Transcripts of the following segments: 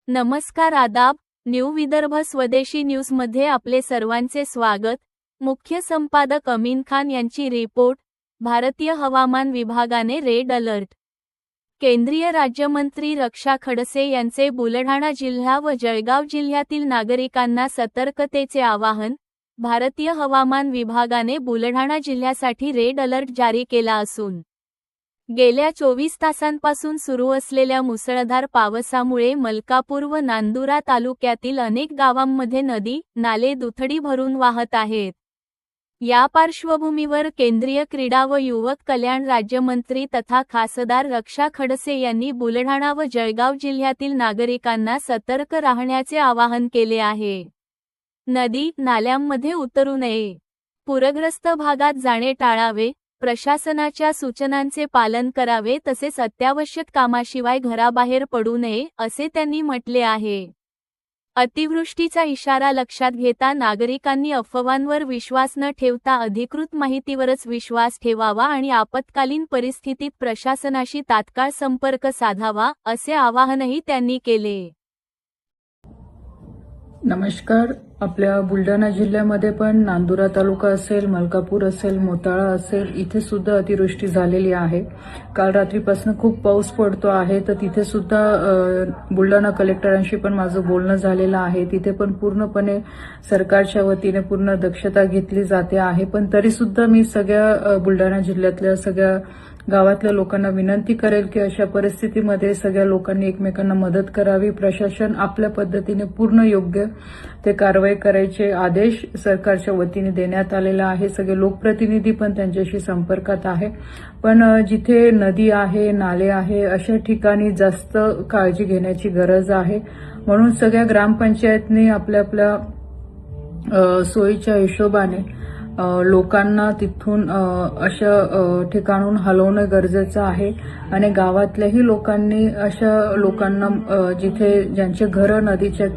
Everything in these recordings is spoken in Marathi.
नमस्कार आदाब, न्यू विदर्भ स्वदेशी न्यूजमध्ये आपले सर्वांचे स्वागत। मुख्य संपादक अमीन खान यांची रिपोर्ट। भारतीय हवामान विभागाने रेड अलर्ट। केंद्रीय राज्यमंत्री रक्षा खडसे यांचे बुलढाणा जिल्हा व जळगाव जिल्ह्यातील नागरिकांना सतर्कतेचे आवाहन। भारतीय हवामान विभागाने बुलढाणा जिल्ह्यासाठी रेड अलर्ट जारी केला असून गेल्या 24 तासांपासून सुरू असलेल्या मुसळधार पावसामुळे मलकापूर व नांदुरा तालुक्यातील अनेक गावांमध्ये नदी, नाले दुथडी भरून वाहत आहेत। या पार्श्वभूमीवर केंद्रीय क्रीडा व युवक कल्याण राज्यमंत्री तथा खासदार रक्षा खडसे यांनी बुलढाणा व जळगाव जिल्ह्यातील नागरिकांना सतर्क राहण्याचे आवाहन केले आहे। नदी, नाल्यांमध्ये उतरू नये, पूरग्रस्त भागात जाणे टाळावे, प्रशासनाच्या सूचनांचे पालन करावे तसेच अत्यावश्यक कामाशिवाय घराबाहेर पडू नये असे त्यांनी म्हटले आहे। अतिवृष्टीचा इशारा लक्षात घेता नागरिकांनी अफवांवर विश्वास न ठेवता अधिकृत माहितीवरच विश्वास ठेवावा आणि आपत्कालीन परिस्थितीत प्रशासनाशी तात्काळ संपर्क साधावा असे आवाहनही त्यांनी केले। नमस्कार। आपल्या बुलढाणा जिल्ह्यामध्ये पण नांदुरा तालुका असेल, मलकापूर असेल, मोताळा असेल, इथे सुद्धा अतिवृष्टी झालेली आहे। काल रात्रीपासून खूप पाऊस पडतो आहे, तर तिथे सुद्धा बुलढाणा कलेक्टरांशी पण माझं बोलणं झालेलं आहे। तिथे पण पूर्णपणे सरकारच्या वतीने पूर्ण दक्षता घेतली जाते आहे। पण तरी सुद्धा मी सगळ्या बुलढाणा जिल्ह्यातल्या सगळ्या गावातल्या लोकांना विनंती करेल की अशा परिस्थितीमध्ये सगळ्या लोकांनी एकमेकांना मदत करावी। प्रशासन आपल्या पद्धतीने पूर्ण योग्य ते कारवाई करायचे आदेश सरकारच्या वतीने देण्यात आलेला आहे। सगळे लोकप्रतिनिधी पण त्यांच्याशी संपर्कात आहे। पण जिथे नदी आहे, नाले आहे, अशा ठिकाणी जास्त काळजी घेण्याची गरज आहे। म्हणून सगळ्या ग्रामपंचायतनी आपल्या आपल्या सोयीच्या हिशोबाने लोकांना तिथून अशा ठिकाणून हलवणं गरजेचं आहे आणि गावातल्याही लोकांनी अशा लोकांना जिथे ज्यांचे घरं नदीच्या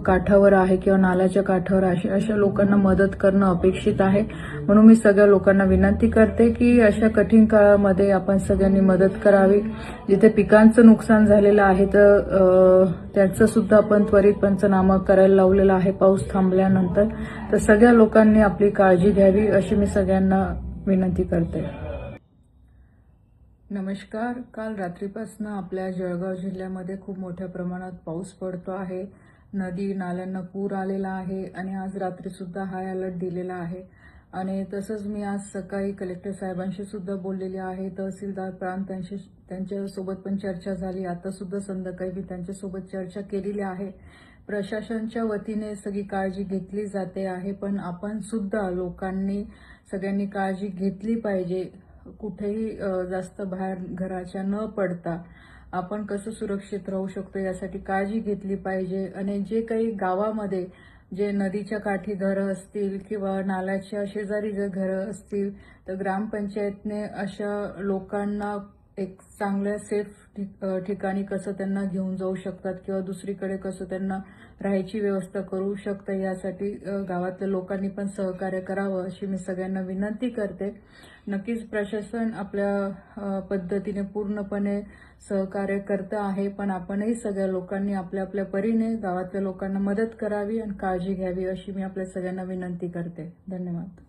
काठावर आहे किंवा नाल्याच्या काठावर आहे अशा लोकांना मदत करणं अपेक्षित आहे। म्हणून मी सगळ्या लोकांना विनंती करते की अशा कठीण काळामध्ये आपण सगळ्यांनी मदत करावी। जिथे पिकांचं नुकसान झालेलं आहे तर त्याचं सुद्धा आपण त्वरित पंचनामा करायला लावलेला आहे पाऊस थांबल्यानंतर। तर सगळ्या लोकांनी आपली काळजी घ्यावी अशी मी सगळ्यांना विनंती करते। नमस्कार। काल रात्रीपासून आपल्या जळगाव जिल्ह्यामध्ये खूप मोठ्या प्रमाणात पाऊस पडतो आहे। नदी नाल्यांना पूर आलेला आहे आणि आज रात्री सुद्धा हाय अलर्ट दिलेला आहे। आणि तसंच मी आज सकाळी कलेक्टर साहेबांशी सुद्धा बोललेले आहे। तहसीलदार प्रांत त्यांच्यासोबत पण चर्चा झाली। आता सुद्धा संध्याकाळी मी त्यांच्यासोबत चर्चा केलेली आहे। प्रशासनाच्या वतीने सगळी काळजी घेतली जाते आहे, पण आपण सुद्धा लोकांनी सगळ्यांनी काळजी घेतली पाहिजे। कुठेही जास्त बाहेर घराच्या न पडता आपण कसं सुरक्षित राहू शकतो यासाठी काळजी घेतली पाहिजे। आणि जे काही गावामध्ये जे नदीच्या काठी घरं असतील किंवा नाल्याच्या शेजारी जे घरं असतील तर ग्रामपंचायतने अशा लोकांना एक चांगल्या सेफ ठिकाणी कसं त्यांना घेऊन जाऊ शकतात किंवा दुसरीकडे कसं त्यांना राहायची व्यवस्था करू शकतात यासाठी गावातल्या लोकांनी पण सहकार्य करावं अशी मी सगळ्यांना विनंती करते। नक्कीच प्रशासन आपल्या पद्धतीने पूर्णपणे सहकार्य करतं आहे, पण आपणही सगळ्या लोकांनी आपल्या आपल्या परीने गावातल्या लोकांना मदत करावी आणि काळजी घ्यावी अशी मी आपल्या सगळ्यांना विनंती करते। धन्यवाद।